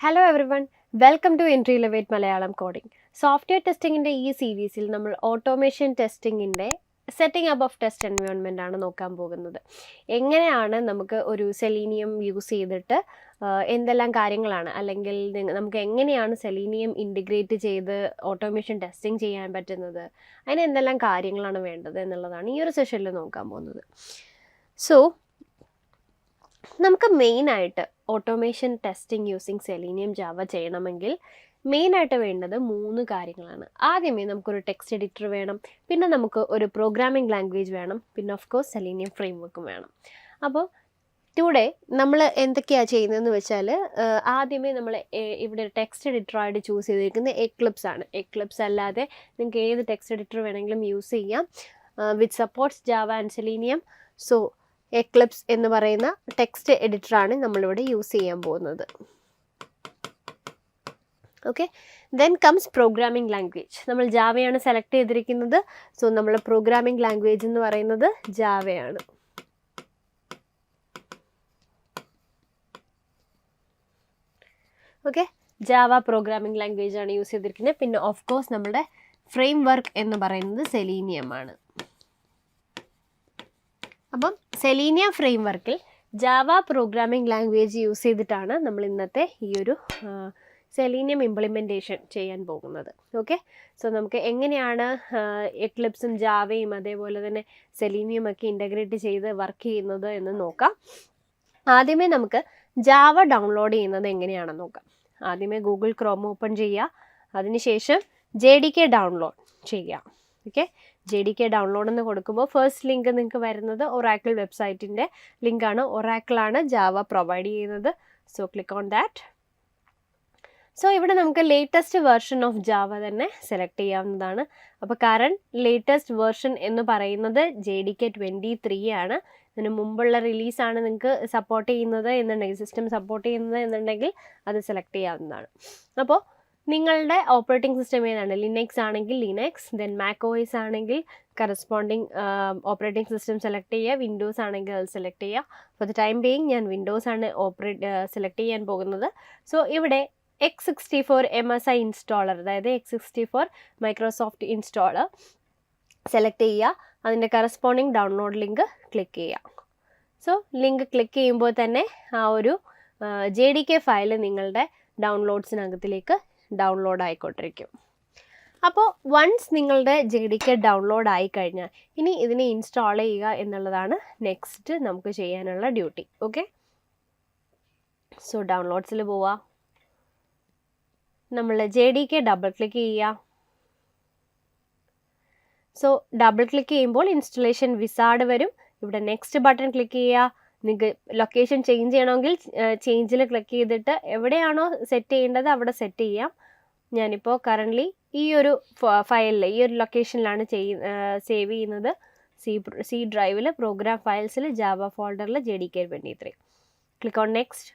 Hello everyone, welcome to Entri Malayalam Coding. Software testing in the series, we will automation testing in the setting up of test environment. എങ്ങനെയാണ് നമുക്ക് ഒരു selenium use ചെയ്തിട്ട് എന്തെല്ലാം കാര്യങ്ങളാണ് അല്ലെങ്കിൽ നമുക്ക് എങ്ങനെയാണ് സെലീനിയം ഇൻറ്റിഗ്രേറ്റ് ചെയ്ത് ഓട്ടോമേഷൻ ടെസ്റ്റിംഗ് ചെയ്യാൻ പറ്റുന്നത്, അതിന് എന്തെല്ലാം കാര്യങ്ങളാണ് വേണ്ടത് എന്നുള്ളതാണ് ഈ ഒരു സെഷനിൽ നോക്കാൻ പോകുന്നത്. സോ നമുക്ക് മെയിനായിട്ട് automation testing using selenium Java ചെയ്യണമെങ്കിൽ മെയിനായിട്ട് വേണ്ടത് 3 കാര്യങ്ങളാണ്. ആദ്യമേ നമുക്കൊരു ടെക്സ്റ്റ് എഡിറ്റർ വേണം, പിന്നെ നമുക്ക് ഒരു പ്രോഗ്രാമിംഗ് ലാംഗ്വേജ് വേണം, പിന്നെ ഓഫ് കോഴ്സ് സെലീനിയം ഫ്രെയിം വർക്കും വേണം. അപ്പോൾ ടുഡേ നമ്മൾ എന്തൊക്കെയാണ് ചെയ്യുന്നതെന്ന് വെച്ചാൽ ആദ്യമേ നമ്മൾ ഇവിടെ ടെക്സ്റ്റ് എഡിറ്ററായിട്ട് ചൂസ് ചെയ്തിരിക്കുന്നത് എക്ലിപ്സ് ആണ്. എക്ലിപ്സ് അല്ലാതെ നിങ്ങൾക്ക് ഏത് ടെക്സ്റ്റ് എഡിറ്റർ വേണമെങ്കിലും യൂസ് ചെയ്യാം with supports Java and Selenium. So Eclipse എന്ന് പറയുന്ന ടെക്സ്റ്റ് എഡിറ്ററാണ് നമ്മളിവിടെ യൂസ് ചെയ്യാൻ പോകുന്നത്. Okay, then comes programming language. നമ്മൾ ജാവയാണ് സെലക്ട് ചെയ്തിരിക്കുന്നത്. സോ നമ്മൾ പ്രോഗ്രാമിംഗ് ലാംഗ്വേജ് എന്ന് പറയുന്നത് ജാവയാണ്. ഓക്കെ, ജാവ പ്രോഗ്രാമിംഗ് ലാംഗ്വേജ് ആണ് യൂസ് ചെയ്തിരിക്കുന്നത്. പിന്നെ ഓഫ് കോഴ്സ് നമ്മുടെ ഫ്രെയിം വർക്ക് എന്ന് പറയുന്നത് സെലീനിയം ആണ്. അപ്പം സെലീനിയം ഫ്രെയിം വർക്കിൽ ജാവ പ്രോഗ്രാമിംഗ് ലാംഗ്വേജ് യൂസ് ചെയ്തിട്ടാണ് നമ്മൾ ഇന്നത്തെ ഈ ഒരു സെലീനിയം ഇംപ്ലിമെൻറ്റേഷൻ ചെയ്യാൻ പോകുന്നത്. ഓക്കെ, സോ നമുക്ക് എങ്ങനെയാണ് എക്ലിപ്സും ജാവയും അതേപോലെ തന്നെ സെലീനിയം ഒക്കെ ഇൻ്റഗ്രേറ്റ് ചെയ്ത് വർക്ക് ചെയ്യുന്നത് എന്ന് നോക്കാം. ആദ്യമേ നമുക്ക് ജാവ ഡൗൺലോഡ് ചെയ്യുന്നത് എങ്ങനെയാണെന്ന് നോക്കാം. ആദ്യമേ ഗൂഗിൾ ക്രോം ഓപ്പൺ ചെയ്യുക, അതിനുശേഷം JDK ഡൗൺലോഡ് ചെയ്യുക. ഓക്കെ, JDK ഡൗൺലോഡ് എന്ന് കൊടുക്കുമ്പോൾ ഫസ്റ്റ് ലിങ്ക് നിങ്ങൾക്ക് വരുന്നത് ഒറാക്കിൾ വെബ്സൈറ്റിൻ്റെ ലിങ്കാണ്. ഒറാക്കിളാണ് ജാവ പ്രൊവൈഡ് ചെയ്യുന്നത്. So click on that. So ഇവിടെ നമുക്ക് ലേറ്റസ്റ്റ് വേർഷൻ ഓഫ് ജാവ തന്നെ സെലക്ട് ചെയ്യാവുന്നതാണ്. അപ്പോൾ കറണ്ട് ലേറ്റസ്റ്റ് വേർഷൻ എന്ന് പറയുന്നത് JDK 23 ആണ്. ഇതിന് മുമ്പുള്ള റിലീസാണ് നിങ്ങൾക്ക് സപ്പോർട്ട് ചെയ്യുന്നത് എന്നുണ്ടെങ്കിൽ, സിസ്റ്റം സപ്പോർട്ട് ചെയ്യുന്നത് എന്നുണ്ടെങ്കിൽ അത് സെലക്ട് ചെയ്യാവുന്നതാണ്. അപ്പോൾ നിങ്ങളുടെ ഓപ്പറേറ്റിംഗ് സിസ്റ്റം ഏതാണ്? ലിനക്സ് ആണെങ്കിൽ ലിനക്സ്, ദെൻ മാക് OS ആണെങ്കിൽ കറസ്പോണ്ടിങ് ഓപ്പറേറ്റിംഗ് സിസ്റ്റം സെലക്ട് ചെയ്യുക. വിൻഡോസ് ആണെങ്കിൽ അത് സെലക്ട് ചെയ്യുക. ഫോർ ദ ടൈം ബീയിങ് ഞാൻ വിൻഡോസ് ആണ് സെലക്ട് ചെയ്യാൻ പോകുന്നത്. സോ ഇവിടെ x64 MSI ഇൻസ്റ്റാളർ, അതായത് x64 മൈക്രോസോഫ്റ്റ് ഇൻസ്റ്റാളർ സെലക്ട് ചെയ്യുക. അതിൻ്റെ കറസ്പോണ്ടിങ് ഡൗൺലോഡ് ലിങ്ക് ക്ലിക്ക് ചെയ്യുക. സോ ലിങ്ക് ക്ലിക്ക് ചെയ്യുമ്പോൾ തന്നെ ആ ഒരു JDK ഫയൽ നിങ്ങളുടെ ഡൗൺലോഡ്സിനകത്തിലേക്ക് ഡൗൺലോഡ് ആയിക്കൊണ്ടിരിക്കും. അപ്പോൾ വൺസ് നിങ്ങളുടെ JDK ഡൗൺലോഡ് ആയിക്കഴിഞ്ഞാൽ ഇനി ഇതിനെ ഇൻസ്റ്റാൾ ചെയ്യുക എന്നുള്ളതാണ് നെക്സ്റ്റ് നമുക്ക് ചെയ്യാനുള്ള ഡ്യൂട്ടി. ഓക്കെ, സോ ഡൗൺലോഡ്സിൽ പോവുക, നമ്മൾ JDK ഡബിൾ ക്ലിക്ക് ചെയ്യുക. സോ ഡബിൾ ക്ലിക്ക് ചെയ്യുമ്പോൾ ഇൻസ്റ്റലേഷൻ വിസാർഡ് വരും. ഇവിടെ നെക്സ്റ്റ് ബട്ടൺ ക്ലിക്ക് ചെയ്യുക. നിങ്ങൾക്ക് ലൊക്കേഷൻ ചേഞ്ച് ചെയ്യണമെങ്കിൽ ചേഞ്ചിൽ ക്ലിക്ക് ചെയ്തിട്ട് എവിടെയാണോ സെറ്റ് ചെയ്യേണ്ടത് അവിടെ സെറ്റ് ചെയ്യാം. ഞാനിപ്പോൾ കറൻ്റ്ലി ഈ ഒരു ഫയലിൽ ഈ ഒരു ലൊക്കേഷനിലാണ് സേവ് ചെയ്യുന്നത്. സി ഡ്രൈവിൽ പ്രോഗ്രാം ഫയൽസിൽ ജാവ ഫോൾഡറിൽ JDK 23. Click on next,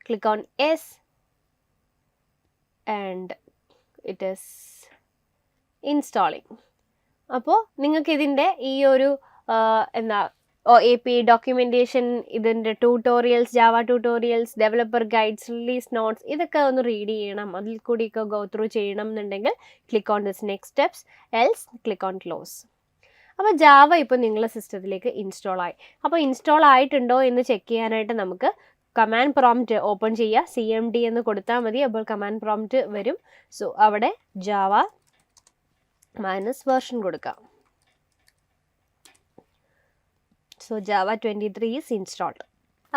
click on yes and it is installing. അപ്പോൾ നിങ്ങൾക്ക് ഇതിൻ്റെ ഈ ഒരു എന്താ API ഡോക്യുമെൻറ്റേഷൻ, ഇതിൻ്റെ tutorials, Java tutorials, developer guides, release notes, ഇതൊക്കെ ഒന്ന് റീഡ് ചെയ്യണം, അതിൽ കൂടിയൊക്കെ ഗോ ത്രൂ ചെയ്യണം എന്നുണ്ടെങ്കിൽ click on this next steps, else click on close. അപ്പോൾ ജാവ ഇപ്പോൾ നിങ്ങളുടെ സിസ്റ്റത്തിലേക്ക് ഇൻസ്റ്റാൾ ആയി. അപ്പോൾ ഇൻസ്റ്റാൾ ആയിട്ടുണ്ടോ എന്ന് ചെക്ക് ചെയ്യാനായിട്ട് നമുക്ക് കമാൻഡ് പ്രോംപ്റ്റ് ഓപ്പൺ ചെയ്യുക. CMD എന്ന് കൊടുത്താൽ മതി, അപ്പോൾ കമാൻഡ് പ്രോംപ്റ്റ് വരും. സോ അവിടെ ജാവ -version കൊടുക്കാം. So Java 23 is installed.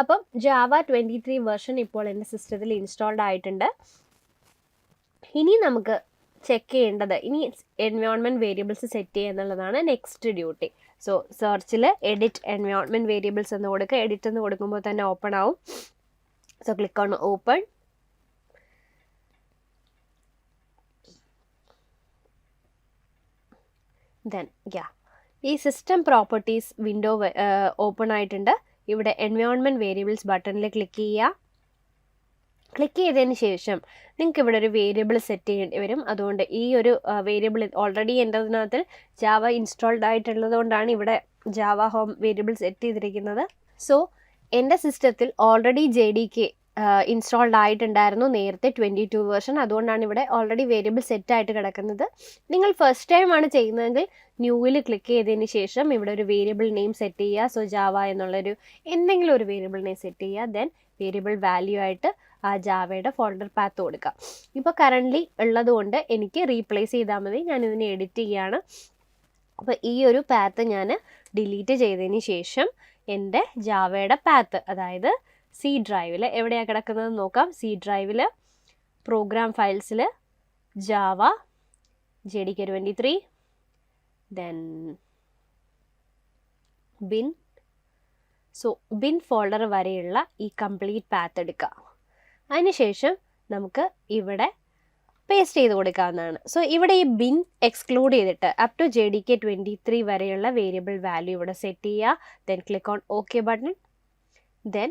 അപ്പം ജാവ 23 വേർഷൻ ഇപ്പോൾ എൻ്റെ സിസ്റ്റത്തിൽ ഇൻസ്റ്റാൾഡ് ആയിട്ടുണ്ട്. ഇനി നമുക്ക് ചെക്ക് ചെയ്യേണ്ടത് ഇനി എൻവയോൺമെൻറ്റ് വേരിയബിൾസ് സെറ്റ് ചെയ്യുക എന്നുള്ളതാണ് നെക്സ്റ്റ് ഡ്യൂട്ടി. സോ സെർച്ചിൽ എഡിറ്റ് എൻവയോൺമെൻറ്റ് വേരിയബിൾസ് എന്ന് കൊടുക്കുക. എഡിറ്റ് എന്ന് കൊടുക്കുമ്പോൾ തന്നെ ഓപ്പൺ ആവും. So click on open. Then ഈ സിസ്റ്റം പ്രോപ്പർട്ടീസ് വിൻഡോ ഓപ്പൺ ആയിട്ടുണ്ട്. ഇവിടെ എൻവയോൺമെൻറ്റ് വേരിയബിൾസ് ബട്ടണിൽ ക്ലിക്ക് ചെയ്യുക. ക്ലിക്ക് ചെയ്തതിന് ശേഷം നിങ്ങൾക്ക് ഇവിടെ ഒരു വേരിയബിൾ സെറ്റ് ചെയ്യേണ്ടി വരും. അതുകൊണ്ട് ഈ ഒരു വേരിയബിൾ ഓൾറെഡി എൻ്റെ അതിനകത്ത് ജാവ ഇൻസ്റ്റാൾഡ് ആയിട്ടുള്ളത് കൊണ്ടാണ് ഇവിടെ ജാവ ഹോം വേരിയബിൾ സെറ്റ് ചെയ്തിരിക്കുന്നത്. സോ എൻ്റെ സിസ്റ്റത്തിൽ ഓൾറെഡി JDK ഇൻസ്റ്റാൾഡ് ആയിട്ടുണ്ടായിരുന്നു നേരത്തെ 22 വേർഷൻ. അതുകൊണ്ടാണ് ഇവിടെ ഓൾറെഡി വേരിയബിൾ സെറ്റ് ആയിട്ട് കിടക്കുന്നത്. നിങ്ങൾ ഫസ്റ്റ് ടൈം ആണ് ചെയ്യുന്നതെങ്കിൽ ന്യൂവിൽ ക്ലിക്ക് ചെയ്തതിന് ശേഷം ഇവിടെ ഒരു വേരിയബിൾ നെയിം സെറ്റ് ചെയ്യുക. സോ ജാവ എന്നുള്ളൊരു എന്തെങ്കിലും ഒരു വേരിയബിൾ നെയിം സെറ്റ് ചെയ്യുക. ദെൻ വേരിയബിൾ വാല്യൂ ആയിട്ട് ആ ജാവയുടെ ഫോൾഡർ പാത്ത് കൊടുക്കുക. ഇപ്പോൾ കറൻ്റ്ലി ഉള്ളതുകൊണ്ട് എനിക്ക് റീപ്ലേസ് ചെയ്താൽ മതി. ഞാനിതിനെ എഡിറ്റ് ചെയ്യുകയാണ്. അപ്പോൾ ഈ ഒരു പാത്ത് ഞാൻ ഡിലീറ്റ് ചെയ്തതിന് ശേഷം എൻ്റെ ജാവയുടെ പാത്ത്, അതായത് സി ഡ്രൈവിൽ എവിടെയാണ് കിടക്കുന്നത് നോക്കാം. സി ഡ്രൈവിൽ പ്രോഗ്രാം ഫയൽസിൽ Java JDK23, then bin. So bin folder വരെയുള്ള ഈ കംപ്ലീറ്റ് പാത്ത് എടുക്കുക. അതിനുശേഷം നമുക്ക് ഇവിടെ പേസ്റ്റ് ചെയ്ത് കൊടുക്കാവുന്നതാണ്. സോ ഇവിടെ ഈ ബിൻ എക്സ്ക്ലൂഡ് ചെയ്തിട്ട് അപ് ടു JDK23 വരെയുള്ള വേരിയബിൾ വാല്യൂ ഇവിടെ സെറ്റ് ചെയ്യുക. Then click on okay button. Then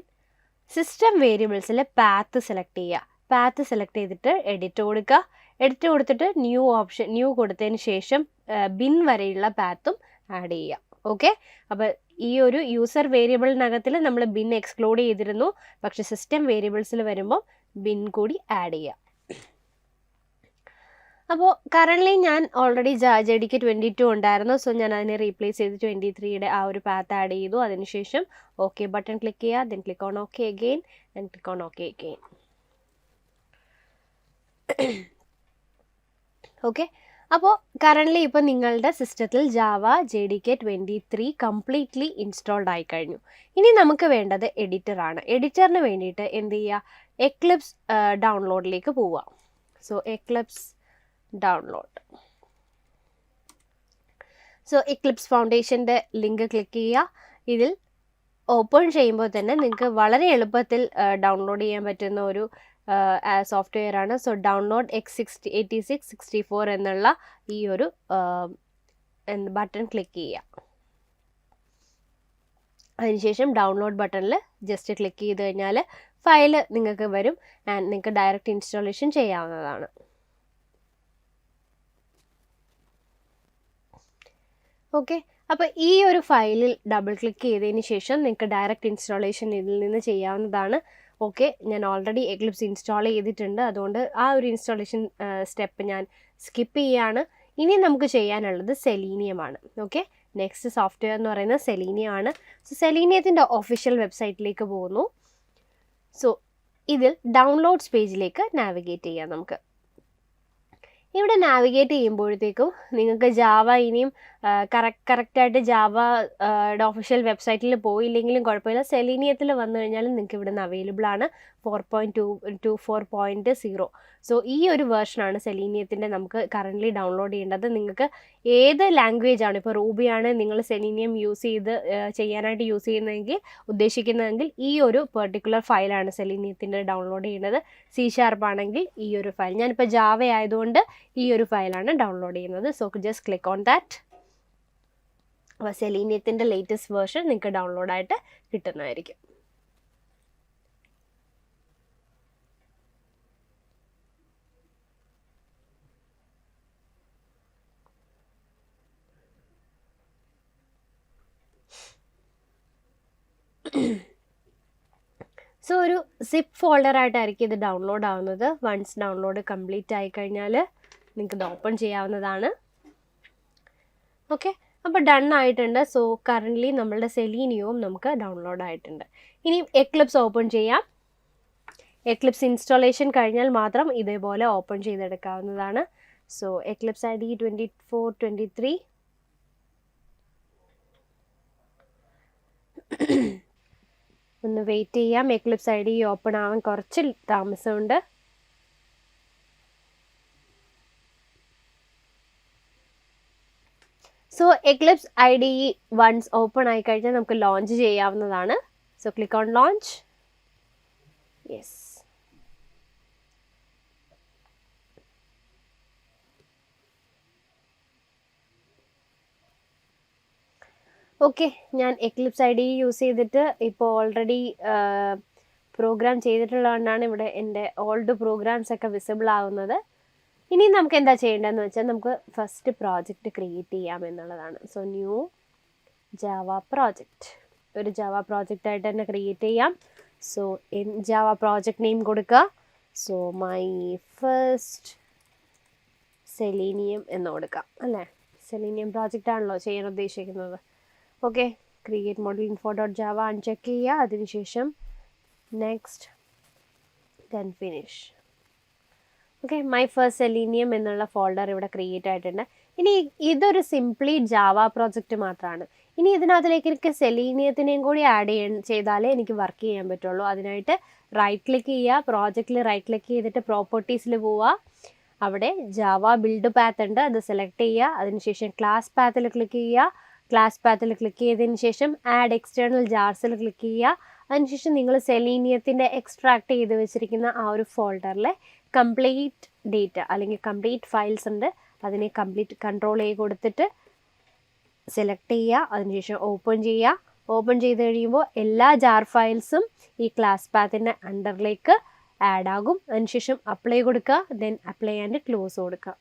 system വേരിയബിൾസിൽ പാത്ത് സെലക്ട് ചെയ്യുക. പാത്ത് സെലക്ട് ചെയ്തിട്ട് എഡിറ്റ് കൊടുക്കുക. എഡിറ്റ് കൊടുത്തിട്ട് ന്യൂ കൊടുത്തതിന് ശേഷം ബിൻ വരെയുള്ള പാത്തും ആഡ് ചെയ്യുക. ഓക്കെ, അപ്പോൾ ഈ ഒരു യൂസർ വേരിയബിളിനകത്തിൽ നമ്മൾ ബിൻ എക്സ്ക്ലൂഡ് ചെയ്തിരുന്നു. പക്ഷേ സിസ്റ്റം വേരിയബിൾസിൽ വരുമ്പോൾ ബിൻ കൂടി ആഡ് ചെയ്യുക. അപ്പോൾ കറൻ്റ്ലി ഞാൻ ഓൾറെഡി JDK22 ഉണ്ടായിരുന്നു. സോ ഞാൻ അതിനെ റീപ്ലേസ് ചെയ്ത് 23യുടെ ആ ഒരു പാത്ത് ആഡ് ചെയ്തു. അതിനുശേഷം ഓക്കെ ബട്ടൺ ക്ലിക്ക് ചെയ്യുക. Then click on okay again and click on okay again. Okay, അപ്പോൾ കറൻ്റ്ലി ഇപ്പോൾ നിങ്ങളുടെ സിസ്റ്റത്തിൽ ജാവ JDK23 കംപ്ലീറ്റ്ലി ഇൻസ്റ്റാൾഡ് ആയി കഴിഞ്ഞു. ഇനി നമുക്ക് വേണ്ടത് എഡിറ്ററാണ്. എഡിറ്ററിന് വേണ്ടിയിട്ട് എന്ത് ചെയ്യുക, എക്ലിപ്സ് ഡൗൺലോഡിലേക്ക് പോവുക. So Eclipse download. So Eclipse ഫൗണ്ടേഷൻ്റെ ലിങ്ക് ക്ലിക്ക് ചെയ്യുക. ഇതിൽ ഓപ്പൺ ചെയ്യുമ്പോൾ തന്നെ നിങ്ങൾക്ക് വളരെ എളുപ്പത്തിൽ ഡൗൺലോഡ് ചെയ്യാൻ പറ്റുന്ന ഒരു സോഫ്റ്റ്വെയർ ആണ്. സോ ഡൗൺലോഡ് x86-64 എന്നുള്ള ഈ ഒരു ബട്ടൺ ക്ലിക്ക് ചെയ്യുക. അതിനുശേഷം ഡൗൺലോഡ് ബട്ടണിൽ ജസ്റ്റ് ക്ലിക്ക് ചെയ്ത് കഴിഞ്ഞാൽ ഫയൽ നിങ്ങൾക്ക് വരും ആൻഡ് നിങ്ങൾക്ക് ഡയറക്റ്റ് ഇൻസ്റ്റാളേഷൻ ചെയ്യാവുന്നതാണ്. ഓക്കെ, അപ്പോൾ ഈ ഒരു ഫയലിൽ ഡബിൾ ക്ലിക്ക് ചെയ്തതിന് ശേഷം നിങ്ങൾക്ക് ഡയറക്റ്റ് ഇൻസ്റ്റാളേഷൻ ഇതിൽ നിന്ന് ചെയ്യാവുന്നതാണ്. ഓക്കെ, ഞാൻ ഓൾറെഡി എക്ലിപ്സ് ഇൻസ്റ്റാൾ ചെയ്തിട്ടുണ്ട്. അതുകൊണ്ട് ആ ഒരു ഇൻസ്റ്റാളേഷൻ സ്റ്റെപ്പ് ഞാൻ സ്കിപ്പ് ചെയ്യുകയാണ്. ഇനി നമുക്ക് ചെയ്യാനുള്ളത് സെലീനിയമാണ്. ഓക്കെ, നെക്സ്റ്റ് സോഫ്റ്റ്വെയർ എന്ന് പറയുന്നത് സെലീനിയമാണ്. സോ സെലീനിയത്തിൻ്റെ ഒഫീഷ്യൽ വെബ്സൈറ്റിലേക്ക് പോകുന്നു. സോ ഇതിൽ ഡൗൺലോഡ്സ് പേജിലേക്ക് നാവിഗേറ്റ് ചെയ്യാം. നമുക്ക് ഇവിടെ നാവിഗേറ്റ് ചെയ്യുമ്പോഴത്തേക്കും നിങ്ങൾക്ക് ജാവ ഇനിയും കറക്റ്റായിട്ട് ജാവയുടെ ഒഫീഷ്യൽ വെബ്സൈറ്റിൽ പോയില്ലെങ്കിലും കുഴപ്പമില്ല. സെലീനിയത്തിൽ വന്നു കഴിഞ്ഞാലും നിങ്ങൾക്ക് ഇവിടെ നിന്ന് അവൈലബിൾ ആണ് 4.24.0. സോ ഈ ഒരു വേർഷനാണ് സെലീനിയത്തിൻ്റെ നമുക്ക് കറൻ്റ്ലി ഡൗൺലോഡ് ചെയ്യേണ്ടത്. നിങ്ങൾക്ക് ഏത് ലാംഗ്വേജ് ആണ്, ഇപ്പോൾ റൂബിയാണ് നിങ്ങൾ സെലീനിയം ചെയ്യാനായിട്ട് യൂസ് ചെയ്യുന്നതെങ്കിൽ ഉദ്ദേശിക്കുന്നതെങ്കിൽ ഈ ഒരു പെർട്ടിക്കുലർ ഫയലാണ് സെലീനിയത്തിൻ്റെ ഡൗൺലോഡ് ചെയ്യുന്നത്. C# ആണെങ്കിൽ ഈ ഒരു ഫയൽ. ഞാനിപ്പോൾ ജാവ ആയതുകൊണ്ട് ഈ ഒരു ഫയലാണ് ഡൗൺലോഡ് ചെയ്യുന്നത്. So just click on that. അപ്പോൾ സെലീനിയത്തിൻ്റെ ലേറ്റസ്റ്റ് വേർഷൻ നിങ്ങൾക്ക് ഡൗൺലോഡായിട്ട് കിട്ടുന്നതായിരിക്കും. സോ ഒരു സിപ്പ് ഫോൾഡറായിട്ടായിരിക്കും ഇത് ഡൗൺലോഡ് ആവുന്നത്. വൺസ് ഡൗൺലോഡ് കംപ്ലീറ്റ് ആയി കഴിഞ്ഞാൽ നിങ്ങൾക്ക് ഇത് ഓപ്പൺ ചെയ്യാവുന്നതാണ്. ഓക്കെ, അപ്പോൾ ഡൺ ആയിട്ടുണ്ട്. സോ കറൻ്റ്ലി നമ്മളുടെ സെലീനിയവും നമുക്ക് ഡൗൺലോഡ് ആയിട്ടുണ്ട്. ഇനി എക്ലിപ്സ് ഓപ്പൺ ചെയ്യാം. എക്ലിപ്സ് ഇൻസ്റ്റാളേഷൻ കഴിഞ്ഞാൽ മാത്രം ഇതേപോലെ ഓപ്പൺ ചെയ്തെടുക്കാവുന്നതാണ്. So Eclipse ID 2423. ഒന്ന് വെയിറ്റ് ചെയ്യാം. എക്ലിപ്സ് ID ഓപ്പൺ ആവാൻ കുറച്ച് താമസമുണ്ട്. So Eclipse ID once open ആയി കഴിഞ്ഞാൽ നമുക്ക് ലോഞ്ച് ചെയ്യാവുന്നതാണ്. So click on launch. Yes, okay, ഞാൻ എക്ലിപ്സ് ID യൂസ് ചെയ്തിട്ട് ഇപ്പോൾ ഓൾറെഡി പ്രോഗ്രാം ചെയ്തിട്ടുള്ളതുകൊണ്ടാണ് ഇവിടെ എൻ്റെ ഓൾഡ് പ്രോഗ്രാംസ് ഒക്കെ വിസിബിൾ ആവുന്നത്. ഇനി നമുക്ക് എന്താ ചെയ്യേണ്ടതെന്ന് വെച്ചാൽ നമുക്ക് ഫസ്റ്റ് പ്രോജക്റ്റ് ക്രിയേറ്റ് ചെയ്യാം എന്നുള്ളതാണ്. സോ ന്യൂ ജാവ പ്രോജക്റ്റ്, ഒരു ജാവ പ്രോജക്റ്റായിട്ട് തന്നെ ക്രിയേറ്റ് ചെയ്യാം. സോ ജാവ പ്രോജക്റ്റ് നെയിം കൊടുക്കുക. സോ മൈ ഫസ്റ്റ് സെലീനിയം എന്ന് കൊടുക്കാം അല്ലേ. സെലീനിയം പ്രോജക്റ്റ് ആണല്ലോ ചെയ്യാൻ ഉദ്ദേശിക്കുന്നത്. Okay, create model info dot Java uncheck ചെയ്യുക. അതിനുശേഷം next, then finish. Okay, my first selenium എന്നുള്ള ഫോൾഡർ ഇവിടെ ക്രിയേറ്റ് ആയിട്ടുണ്ട്. ഇനി ഇതൊരു സിംപ്ലി ജാവ പ്രോജക്റ്റ് മാത്രമാണ്. ഇനി ഇതിനകത്തിലേക്ക് എനിക്ക് സെലീനിയത്തിനെയും കൂടി ആഡ് ചെയ്താലേ എനിക്ക് വർക്ക് ചെയ്യാൻ പറ്റുള്ളൂ. അതിനായിട്ട് റൈറ്റ് ക്ലിക്ക് ചെയ്യുക, പ്രോജക്റ്റിൽ റൈറ്റ് ക്ലിക്ക് ചെയ്തിട്ട് പ്രോപ്പർട്ടീസിൽ പോവുക. അവിടെ ജാവ ബിൽഡ് പാത്ത് ഉണ്ട്, അത് സെലക്ട് ചെയ്യുക. അതിനുശേഷം ക്ലാസ് പാത്തിൽ ക്ലിക്ക് ചെയ്യുക. ക്ലാസ് പാത്തിൽ ക്ലിക്ക് ചെയ്തതിന് ശേഷം ആഡ് എക്സ്റ്റേണൽ ജാർസിൽ ക്ലിക്ക് ചെയ്യുക. അതിനുശേഷം നിങ്ങൾ സെലീനിയത്തിൻ്റെ എക്സ്ട്രാക്ട് ചെയ്ത് വെച്ചിരിക്കുന്ന ആ ഒരു ഫോൾഡറിലെ കംപ്ലീറ്റ് ഡേറ്റ അല്ലെങ്കിൽ കംപ്ലീറ്റ് ഫയൽസ് ഉണ്ട്, അതിനെ കംപ്ലീറ്റ് കൺട്രോൾ ചെയ്ത് കൊടുത്തിട്ട് സെലക്ട് ചെയ്യുക. അതിനുശേഷം ഓപ്പൺ ചെയ്യുക. ഓപ്പൺ ചെയ്ത് കഴിയുമ്പോൾ എല്ലാ ജാർ ഫയൽസും ഈ ക്ലാസ് പാത്തിൻ്റെ അണ്ടറിലേക്ക് ആഡ് ആകും. അതിനുശേഷം അപ്ലൈ കൊടുക്കുക, ദെൻ അപ്ലൈ ആൻഡ് ക്ലോസ് കൊടുക്കുക.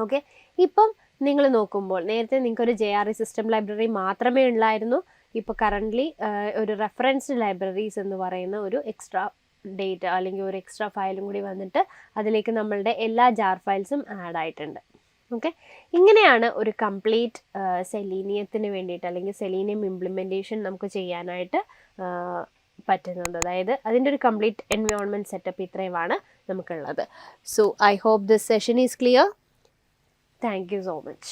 ഓക്കെ, ഇപ്പം നിങ്ങൾ നോക്കുമ്പോൾ നേരത്തെ നിങ്ങൾക്കൊരു JRE സിസ്റ്റം ലൈബ്രറി മാത്രമേ ഉള്ളായിരുന്നു. ഇപ്പോൾ കറൻ്റ്ലി ഒരു റെഫറൻസ് ലൈബ്രറീസ് എന്ന് പറയുന്ന ഒരു എക്സ്ട്രാ ഡേറ്റ അല്ലെങ്കിൽ ഒരു എക്സ്ട്രാ ഫയലും കൂടി വന്നിട്ട് അതിലേക്ക് നമ്മളുടെ എല്ലാ ജാർ ഫയൽസും ആഡ് ആയിട്ടുണ്ട്. ഓക്കെ, ഇങ്ങനെയാണ് ഒരു കംപ്ലീറ്റ് സെലീനിയത്തിന് വേണ്ടിയിട്ട് അല്ലെങ്കിൽ സെലീനിയം ഇംപ്ലിമെൻറ്റേഷൻ നമുക്ക് ചെയ്യാനായിട്ട് പറ്റുന്നത്. അതായത് അതിൻ്റെ ഒരു കംപ്ലീറ്റ് എൻവയോൺമെൻറ്റ് സെറ്റപ്പ് ഇത്രയുമാണ് നമുക്കുള്ളത്. So I hope this session is clear. Thank you so much.